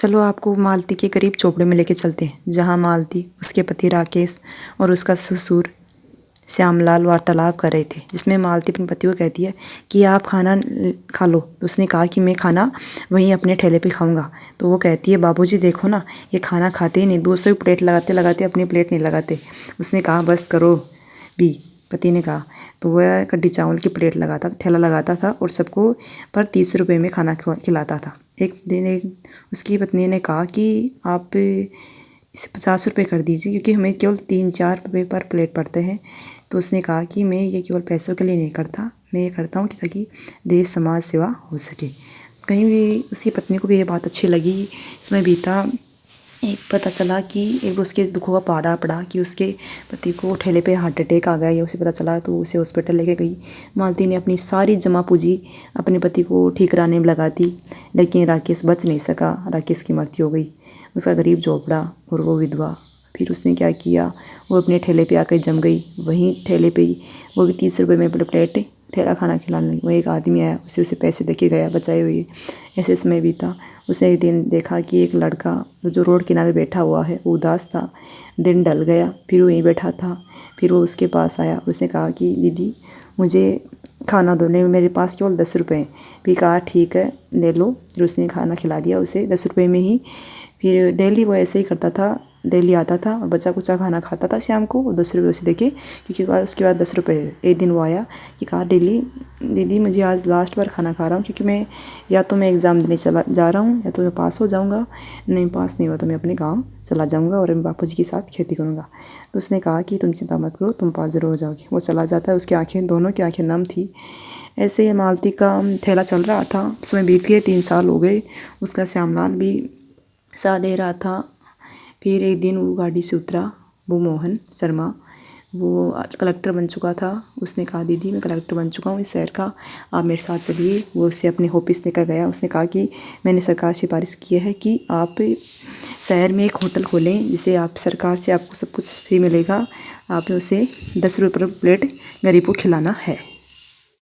चलो आपको मालती के करीब चोपड़े में लेके चलते हैं, जहाँ मालती, उसके पति राकेश और उसका ससुर श्यामलाल वार्तालाप कर रहे थे, जिसमें मालती अपने पति को कहती है कि आप खाना खा लो। तो उसने कहा कि मैं खाना वहीं अपने ठेले पे खाऊंगा। तो वो कहती है बाबूजी देखो ना, ये खाना खाते ही नहीं, दूसरों की प्लेट लगाते लगाते अपनी प्लेट नहीं लगाते। उसने कहा बस करो भी, पति ने कहा। तो वह कड्डी चावल की प्लेट लगाता, ठेला लगाता था और सबको पर 30 रुपये में खाना खिलाता था। एक दिन उसकी पत्नी ने कहा कि आप इसे 50 रुपये कर दीजिए, क्योंकि हमें केवल 3-4 रुपये पर प्लेट पड़ते हैं। तो उसने कहा कि मैं ये केवल पैसों के लिए नहीं करता, मैं ये करता हूँ ताकि देश समाज सेवा हो सके। कहीं भी उसकी पत्नी को भी ये बात अच्छी लगी। इसमें बीता एक पता चला कि एक उसके दुखों का पहाड़ा पड़ा कि उसके पति को ठेले पे हार्ट अटैक आ गया। ये उसे पता चला तो उसे हॉस्पिटल लेके गई। मालती ने अपनी सारी जमा पूंजी अपने पति को ठीक कराने में लगा दी, लेकिन राकेश बच नहीं सका। राकेश की मृत्यु हो गई, उसका गरीब झोपड़ा और वो विधवा। फिर उसने क्या किया, वो अपने ठेले पे आकर जम गई। वहीं ठेले पे ही वो भी 30 रुपये में प्लेट ठेला खाना खिलाने लगी। वो एक आदमी आया, उसे पैसे देके गया बचाए हुए। ऐसे समय बीता। उसने एक दिन देखा कि एक लड़का जो रोड किनारे बैठा हुआ है वो उदास था। दिन ढल गया, फिर वो यहीं बैठा था। फिर वो उसके पास आया, उसने कहा कि दीदी मुझे खाना दो। नहीं, मेरे पास केवल 10 रुपये हैं। फिर कहा ठीक है ले लो। फिर उसने खाना खिला दिया उसे 10 रुपये में ही। फिर डेली वो ऐसे ही करता था, डेली आता था और बचा कुचा खाना खाता था शाम को, और 10 रुपये उसे देके, क्योंकि उसके बाद 10 रुपये। एक दिन वो आया कि कहा डेली दीदी मुझे आज लास्ट बार खाना खा रहा हूँ, क्योंकि मैं या तो मैं एग्ज़ाम देने जा रहा हूँ, या तो मैं पास हो जाऊँगा। नहीं पास नहीं हुआ तो मैं अपने गाँव चला जाऊँगा और मैं बापू जी के साथ खेती करूँगा। तो उसने कहा कि तुम चिंता मत करो, तुम पास ज़रूर हो जाओगे। वो चला जाता है, उसकी आँखें, दोनों की आँखें नम थी। ऐसे ही मालती का ठेला चल रहा था। समय बीत गए, 3 साल हो गए। उसका श्यामलाल भी साथ दे रहा था। फिर एक दिन वो गाड़ी से उतरा, वो मोहन शर्मा, वो कलेक्टर बन चुका था। उसने कहा दीदी मैं कलेक्टर बन चुका हूँ इस शहर का, आप मेरे साथ चलिए। वो उसे अपने ऑफिस लेकर गया। उसने कहा कि मैंने सरकार से सिफारिश की है कि आप शहर में एक होटल खोलें, जिसे आप सरकार से आपको सब कुछ फ्री मिलेगा। आप उसे 10 रुपये पर प्लेट गरीब को खिलाना है।